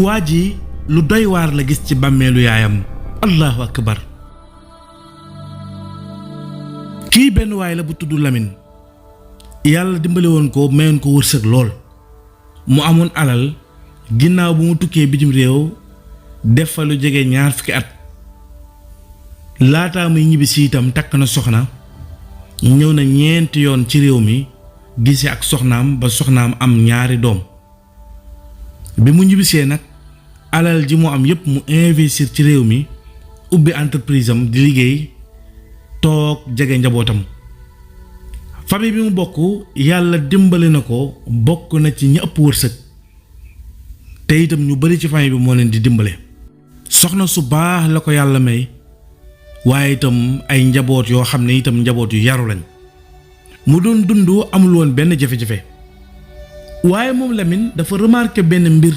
waa ji lu doy waar la gis ci bàmmeelu yaayam allahu akbar kii benn waay la bu tudd Lamine yàlla dimbali woon ko mayoon ko wërsëg lool mu amoon alal ginnaaw bu mu tukkee bitim réew def fa lu jege 20 at laataa muy ñibbisi itam takk na soxna ñëw na 4 yoon ci réew mi gise ak soxnaam ba soxnaam am 2 doom bi mu ñibbisee nag alal ji mu am yépp mu investir ci réew mi ubbi entreprise am di liggéey toog jege njabootam famille bi mu bokk yàlla dimbali na ko bokk na ci ñi ëpp wërsëg te itam ñu bari ci famille bi moo leen di dimbale soxna su baax la ko yàlla may waaye itam ay njaboot yoo xam ne itam njaboot yu yaru lañ mu doon dund amul woon benn jafe-jafe waaye moom Lamine dafa remarqué benn mbir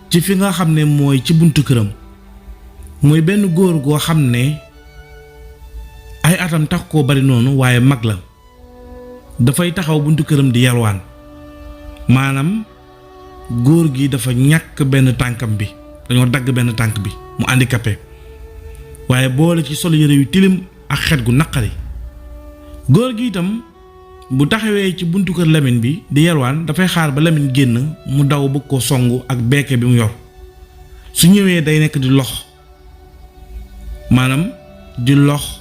ci fi nga xam ne mooy ci buntu këram mooy benn góor goo xam ne ay atam tax koo bari noonu waaye mag la dafay taxaw buntu këram di yalwaan maanaam góor gi dafa ñàkk benn tànkam bi dañoo dagg benn tànk bi mu handicapé waaye boole ci sol yére yu tilim ak xet gu naqari góor gi itam bu taxawee ci buntu kër Lamine bi di yalwaan dafay xaar ba Lamine génn mu daw bëgg ko songu ak beeke bi mu yor su ñëwee day nekk di lox maanaam di lox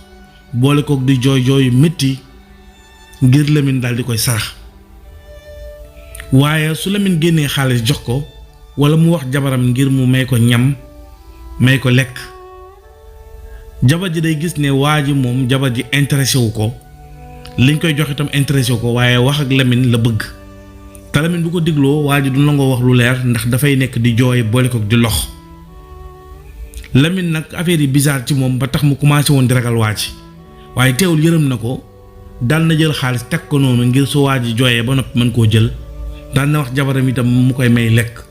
boole kook di jooy jooy yu métti ngir Lamine daal di koy sarax waaye su Lamine génnee xaalis jox ko walla mu wax jabaram ngir mu may ko ñam may ko lekk jabar ji day gis ne waa ji moom jabar ji intéressé wu ko liñ koy jox itam intéressé wu ko waaye wax ak Lamine la bëgg te Lamine bu ko digloo waa ji du nangoo wax lu leer ndax dafay nekk di jooy boole kook di lox Lamine nag affaire yi bizarre ci moom ba tax mu commencé woon di ragal waa ji waaye teewul yërëm na ko dal na jël xaalis teg ko noonu ngir su waa ji jooyee ba noppi mën koo jël dal na wax jabaram itam mu koy may lekk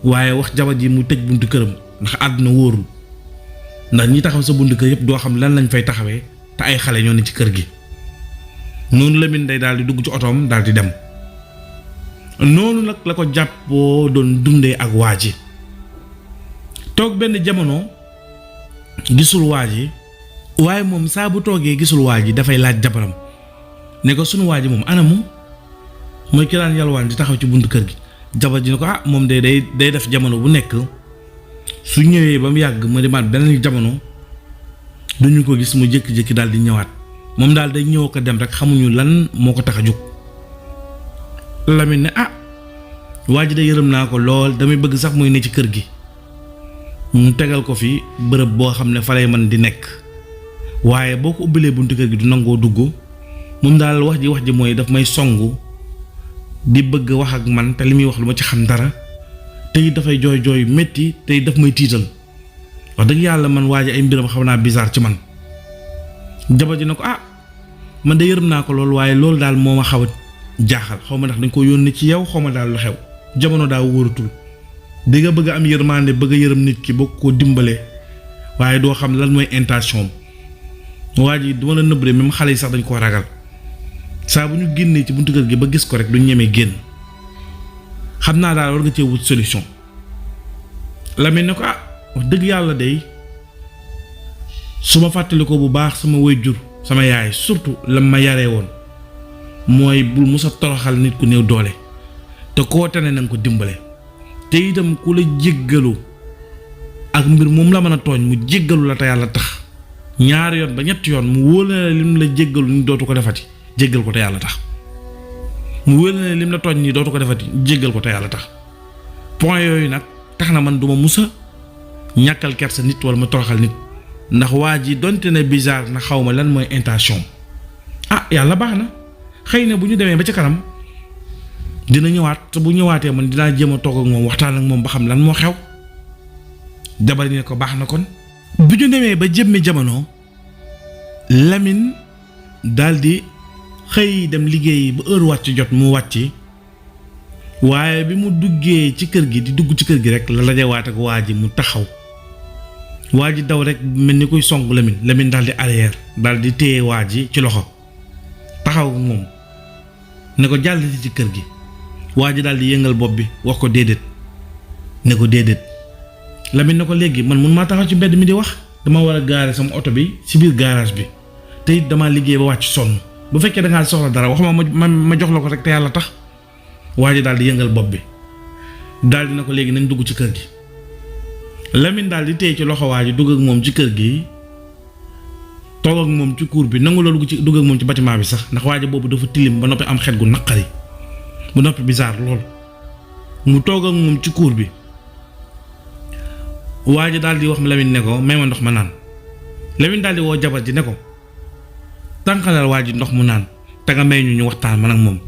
waaye wax jabar ji mu tëj buntu këram ndax àdduna wóorul ndax ñi taxaw sa buntu kër yëpp doo xam lan lañ fay taxawee te ay xale ñoo ne ci kër gi noonu Lamine day daal di dugg ci otoom daal di dem noonu nag la ko jàppoo doon dundee ak waa ji toog benn jamono gisul waa ji waaye moom saa bu toogee gisul waa ji dafay laaj jabaram ne ko sunu waa ji moom anamu mooy ki daan yalwaan di taxaw ci buntu kër gi jabar ji ne ko moom day def jamono bu nekk su ñëwee ba mu yàgg ma demaat beneen jamono duñu ko gis mu jékki-jékki daal di ñëwaat moom daal day ñëw ko dem rek xamuñu lan moo ko tax a jóg Lamine ne waa ji de yërëm naa ko lool damay bëgg sax muy ne ci kër gi mu tegal ko fi bërëb boo xam ne fa lay mën di nekk waaye boo ko ubbilee buntu kër gi du nangoo dugg moom daal wax ji mooy daf may songu di bëgg wax ak man te li muy wax lu ma ci xam dara te it dafay jooy jooy métti te it daf may tiital wax dëgg yàlla man waa ji ay mbiram xam naa bizarre ci man jabar ji na ko man de yërëm naa ko lool waaye loolu daal moo ma xaw a jaaxal xaw ma ndax dañ ko yónni ci yow xaw ma daal lu xew jamono daa wóoratul di nga bëgg am yërmande bëgg a yërëm nit ki bëgg koo dimbale waaye doo xam lan mooy intention waa ji duma la nëbb de même xale yi sax dañ koo ragal saa bu ñu génnee ci buntu kër gi ba gis ko rek duñ ñemee génn xam naa daal war nga cee wut solution Lamine ne ko wax dëgg yàlla day su ma fàttali ko bu baax sama waajur sama yaay surtout la ma yaree woon mooy bul musa toroxal nit ku néew doole te koo tane na nga ko dimbale te itam ku la jéggalu ak mbir moom la mën a tooñ mu jéggalu la te yàlla tax 2 yoon ba 3 yoon mu wóor na lim la jéggalu ni dootu ko defati jéggal ko te yàlla tax mu wóor na lim la tooñ ni dootu ko defati jéggal ko te yàlla tax point yooyu nag tax na man duma musa ñàkkal kersa nit wala ma toroxal nit ndax waa ji donte ne bizarre na xaw ma lan mooy intention yàlla baax na xëy na bu ñu demee ba ca kanam dina ñëwaat te bu ñëwaatee man dinaa jéem a toog ak moom waxtaan ak moom ba xam lan moo xew jabar ne ko baax na kon bu ñu demee ba jëmmi jamono Lamine daldi xëy dem liggéey ba heure wàcc jot mu wàcc waaye bi mu duggee ci kër gi di dugg ci kër gi rek la lajewaat ak waa ji mu taxaw waa ji daw rek mel ni kuy song Lamine daldi arrière daldi téye waa ji ci loxo taxaw moom ne ko jàll ci kër gi waa ji daal di yëngal bopp bi wax ko déedéet ne ko déedéet. Lamine ne ko léegi man mun maa taxaw ci mbedd mi di wax, dama war a gaare sama oto bi ci biir garage bi te it damaa liggéey ba wàcc sonn, bu fekkee da ngaa soxla dara wax ma jox la ko rek te yàlla tax. waa ji daal di yëngal bopp bi daal di na ko léegi nañ dugg ci kër gi. Lamine daal di téye ci loxo waa ji dugg ak moom ci kër gi, toog ak moom ci cour bi, nangu la dugg ak moom ci bâtiment bi sax ndax waa ji boobu dafa tilim ba noppi am xet gu naqari bu noppi bizarre lool. mu toog ak moom ci cour bi, waa ji daal di wax Lamine ne ko may ma ndox ma naan. Lamine daal di woo jabar ji ne ko tànqalal waa ji ndox mu naan te nga may ñu waxtaan man ak moom.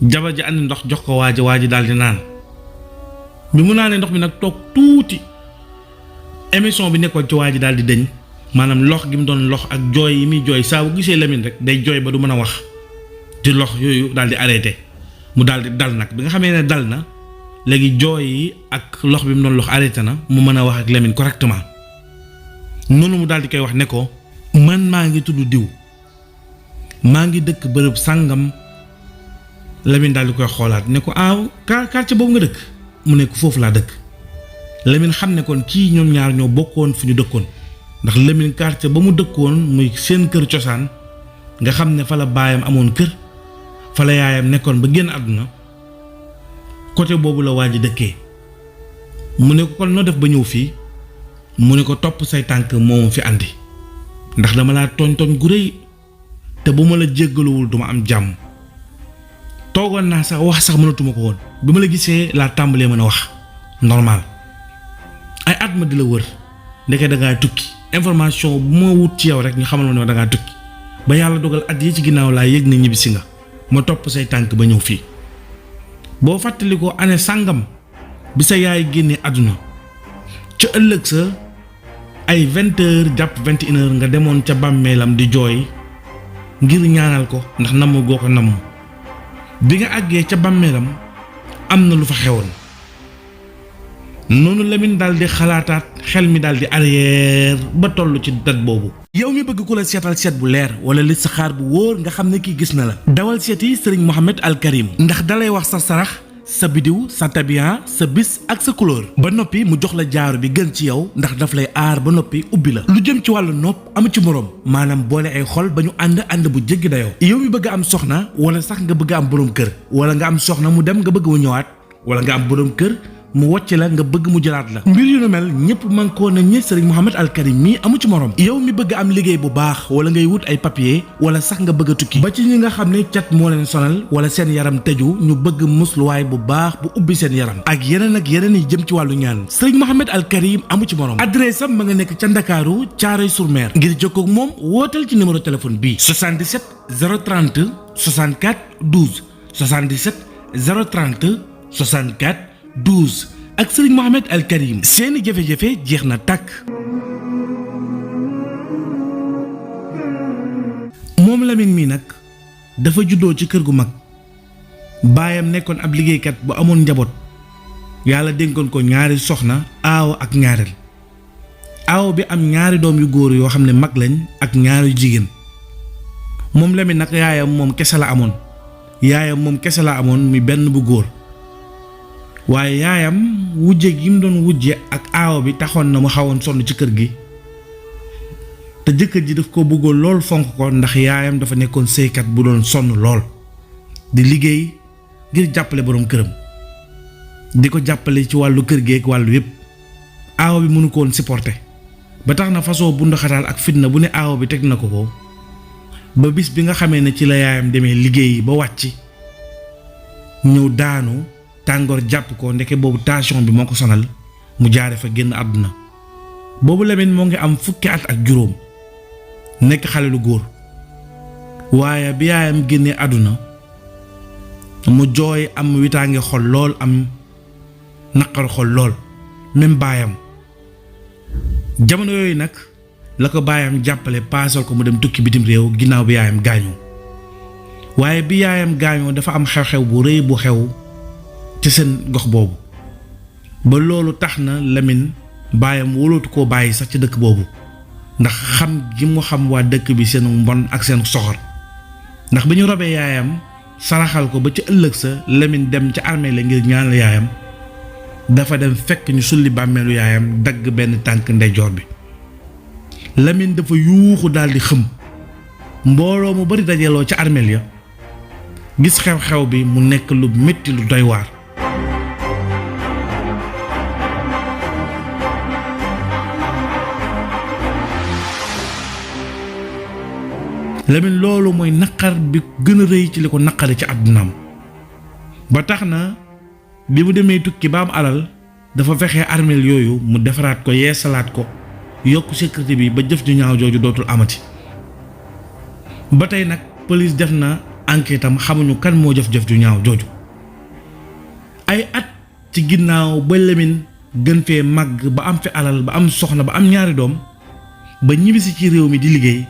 jabar ji andi ndox jox ko waa ji daal di naan. bi mu naanee ndox mi nag toog tuuti émission bi nekkoon ci waa ji daal di dëñ, maanaam lox gi mu doon lox ak jooy yi muy jooy saa bu gisee Lamine rek day jooy ba du mën a wax di lox yooyu daal di arrêté. mu daal di dal nag bi nga xamee ne dal na léegi jooy yi ak lox bi mu doon lox arrêté na, mu mën a wax ak Lamine correctement. noonu mu daal di koy wax ne ko man maa ngi tudd diw, maa ngi dëkk bërëb sàngam. Lamine daal di koy xoolaat ne ko quartier boobu nga dëkk, mu ne ko foofu laa dëkk. Lamine xam ne kon kii ñoom ñaar ñoo bokkoon fu ñu dëkkoon, ndax Lamine quartier ba mu dëkkoon muy seen kër cosaan nga xam ne fa la baayam amoon kër, fa la yaayam nekkoon ba génn àdduna, côté boobu la waa ji dëkkee. mu ne ko kon noo def ba ñëw fii, mu ne ko topp say tànk moomu fi andi ndax dama laa tooñ gu rëy te bu ma la jéggaluwul duma am jàmm. toogoon naa sax wax sax mënatuma ko woon, bi ma la gisee laa tàmbalee mën a wax normal. ay at ma di la wër ndeke dangaa tukki, information bu ma wut ci yow rek ñu xamal ma ne dangaa tukki, ba yàlla dogal at yi ci ginnaaw laa yëg na ñibbisi nga, ma topp say tànk ba ñëw fii. boo fàttali ko année sàngam bi sa yaay génnee àdduna, ca ëllëg sa ay 20h jàpp 21h nga demoon ca bàmmeelam di jooy ngir ñaanal ko ndax namm goo ko namm. bi nga àggee ca bàmmeelam am na lu fa xewoon. noonu Lamine daal di xalaataat, xel mi daal di arrière ba toll ci dat boobu. yow mi bëgg ku la seetal seet bu leer wala listixaar bu wóor nga xam ne kii gis na la, dawal seeti Serigne Mohamed Al Karim, ndax dalay wax sa sarax, sa bidiw, sa tabian, sa bis ak sa couleur, ba noppi mu jox la jaaro bi gën ci yow ndax daf lay aar ba noppi ubbi la. lu jëm ci wàllu nopp amu ci moroom, maanaam boole ay xol ba ñu ànd bu jéggi dayoo. yow mi bëgg am soxna wala sax nga bëgg am boroom kër, wala nga am soxna mu dem nga bëgg mu ñëwaat, wala nga am boroom kër mu wocc la nga bëgg mu jëlaat la. mbir yu nu mel ñëpp man koo nañ ñi Serigne Mohamed Al Karim mii amu ci morom. yow mi bëgg am liggéey bu baax wala ngay wut ay papier wala sax nga bëgg a tukki, ba ci ñi nga xam ne cat moo leen sonal wala seen yaram tëju ñu bëgg musluwaay bu baax bu ubbi seen yaram ak yeneen yi jëm ci wàllu ñaan, Serigne Mohamed Al Karim amu ci morom. adresse am ma nga nekk ca Ndakaaru Thiaroye-sur-Mer. ngir jokkoo ak moom wootal ci numéro téléphone bii 77 030 64 12 77 030 64 12. ak Serigne Mohamed Al Karim seeni jafe-jafe jeex na tàkk. moom Lamine mii nag dafa juddoo ci kër gu mag, baayam nekkoon ab liggéeykat bu amoon njaboot, yàlla dénkoon ko ñaari soxna, aawo ak ñaareel. aawo bi am ñaari doom yu góor yoo xam ne mag lañ ak ñaari jigéen. moom Lamine nag yaayam moom kese la amoon mi benn bu góor. waaye yaayam wujje gi mu doon wujje ak aawo bi taxoon na mu xawoon sonn ci kër gi, te jëkkër ji daf ko bëggoon lool fonk ko ndax yaayam dafa nekkoon sëykat bu doon sonn lool di liggéey ngir jàppale boroom këram, di ko jàppale ci wàllu kër gi ak wàllu yépp. aawo bi mënu ko woon supporter ba tax na façon bu ndoxataal ak fitna bu ne aawo bi teg na ko ba bis bi nga xamee ne ci la yaayam demee liggéey ba wàcc ñëw daanu, tàngoor jàpp ko, ndeke boobu tension bi moo ko sonal, mu jaare fa génn àdduna. boobu Lamine moo ngi am fukki at ak juróom, nekk xale lu góor. waaye bi yaayam génnee àdduna mu jooy, am witaange xol lool, am naqaru xol lool, même baayam. jamono yooyu nag la ko baayam jàppale paasal ko mu dem tukki bitim réew ginnaaw bi yaayam gaañoo. waaye bi yaayam gaañoo dafa am xew-xew bu rëy bu xew ci seen gox boobu, ba loolu tax na Lamine baayam wóolootu koo bàyyi sax ci dëkk boobu ndax xam gi mu xam waa dëkk bi seen mbon ak seen soxor. ndax bi ñu robee yaayam saraxal ko ba ci ëllëg sa Lamine dem ca armée la ngir ñaanal yaayam, dafa dem fekk ñu sulli bàmmeelu yaayam dagg benn tànk ndeyjoor bi. Lamine dafa yuuxu daldi xëm mbooloo mu bari dajaloo ca armeel ya gis xew-xew bi mu nekk lu metti lu doy waar. Lamine loolu mooy naqar bi gën a rëy ci li ko naqari ci àddunaam ba tax na bi mu demee tukki ba am alal dafa fexe armeel yooyu mu defaraat ko yeesalaat ko yokk sécurité bi ba jëf ju ñaaw jooju dootul amati. ba tey nag police def na enquête am xamuñu kan moo jëf-jëf ju ñaaw jooju. ay at ci ginnaaw ba Lamine gën fee màgg ba am fi alal ba am soxna ba am ñaari doom ba ñibbisi ci réew mi di liggéey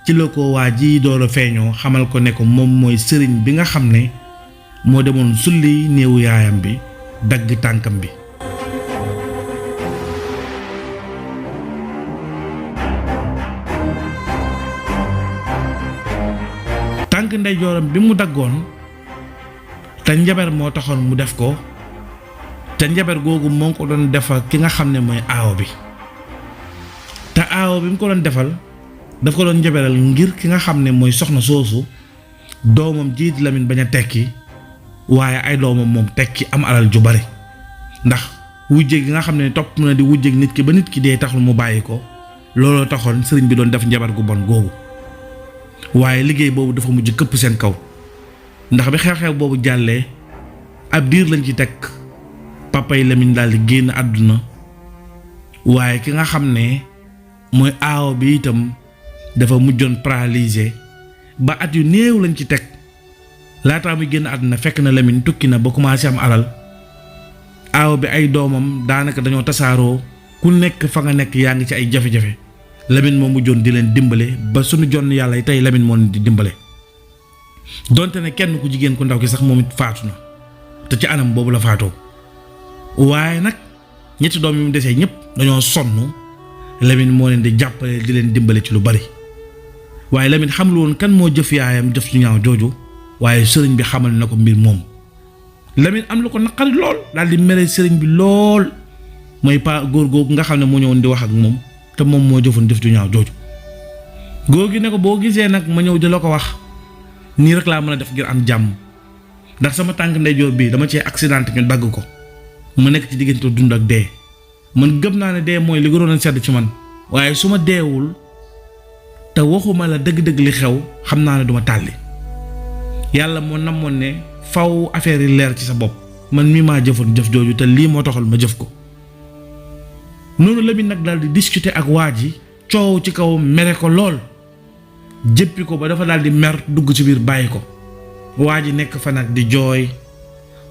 ci la ko waa ji door a feeñoo xamal ko ne ko moom mooy sëriñ bi nga xam ne moo demoon sulli néewu yaayam bi dagg tànkam bi. tànk ndeyjooram bi mu daggoon te njabar moo taxoon mu def ko te njabar googu moo ko doon defal ki nga xam ne mooy aawo bi te aawo bi mu ko doon defal daf ko doon njabaral ngir ki nga xam ne mooy soxna soosu doomam jiit Lamine bañ a tekki waaye ay doomam moom tekki am alal ju bari ndax wujje gi nga xam ne topp na di wujjeeg nit ki ba nit ki dee taxul mu bàyyi ko looloo taxoon sëriñ bi doon def njabar gu bon googu. waaye liggéey boobu dafa mujj këpp seen kaw ndax bi xew-xew boobu jàllee ab diir lañ ci teg papay Lamine daal di génn àdduna waaye ki nga xam ne mooy aawo bi itam dafa mujjoon paralysé ba at yu néew lañ ci teg laataa muy génn àdduna fekk na Lamine tukki na ba commencé am alal aawo bi ay doomam daanaka dañoo tasaaroo ku nekk fa nga nekk yaa ngi ci ay jafe-jafe. Lamine moo mujjoon di leen dimbale ba sunu jonn yàlla tey Lamine moo leen di dimbale donte ne kenn ku jigéen ku ndaw ki sax moom it faatu na te ci anam boobu la faatoo waaye nag ñetti doom yi mu desee ñëpp dañoo sonn Lamine moo leen di jàppale di leen dimbale ci lu bari waaye Lamine xamul woon kan moo jëf yaayam jëf ci ñaaw jooju waaye sëriñ bi xamal na ko mbir moom. Lamine am lu ko naqari lool daal di mere sëriñ bi lool mooy góor googu nga xam ne moo ñëwoon di wax ak moom. te moom moo jëfoon jëf ju ñaaw jooju góor gi ne ko boo gisee nag ma ñëw di la ko wax nii rek laa mën a def ngir am jàmm ndax sama tànk ndeyjoor bii dama cee accident ñu dagg ko ma nekk ci diggante dund ak dee man gëm naa ne dee mooy li gënoon a sedd ci man waaye su ma deewul te waxuma la dëgg-dëgg li xew xam naa ne duma tàlli yàlla moo namoon ne faw affaire yi leer ci sa bopp man mii maa jëfoon jëf jooju te lii moo taxal ma jëf ko. noonu Lamine nag daal di discuter ak waa ji coow ci kaw mere ko lool jëppi ko ba dafa daal di mer dugg ci biir bàyyi ko waa ji nekk fa nag di jooy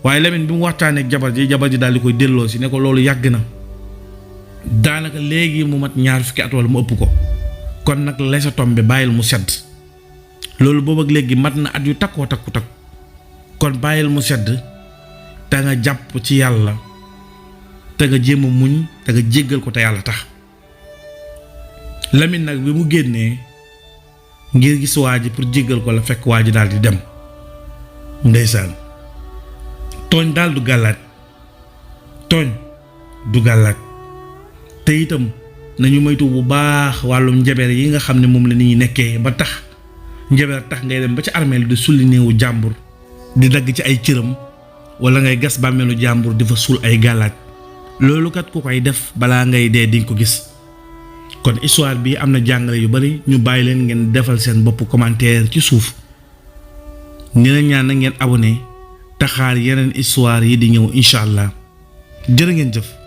waaye Lamine bi mu waxtaanee ak jabar ji daal di koy delloo si ne ko loolu yàgg na daanaka léegi mu mat 2 fukki at wala mu ëpp ko kon nag la sa tombe bàyyil mu sedd loolu boobu ak léegi mat na at yu takkoo takku kon bàyyil mu sedd te nga jàpp ci yàlla te nga jéem a muñ te nga jéggal ko te yàlla tax. Lamine nag bi mu génnee ngir gis waa ji pour jéggal ko la fekk waa ji daal di dem ndeysaan tooñ daal du gàllaat te itam nañu moytu bu baax wàllum njaber yi nga xam ne moom la nit ñi nekkee ba tax njaber tax ngay dem ba ci armeel di sulli néewu jàmbur di dagg ci ay cëram wala ngay gas bàmmeelu jàmbur di fa suul ay gàllaat loolu kat ku koy def balaa ngay dee di nga ko gis. kon histoire bi am na jàngale yu bari ñu bàyyi leen ngeen defal seen bopp commentaire ci suuf ni la ñaan na ngeen abonné taxaar yeneen histoire yi di ñëw incha allah jërë ngeen jëf.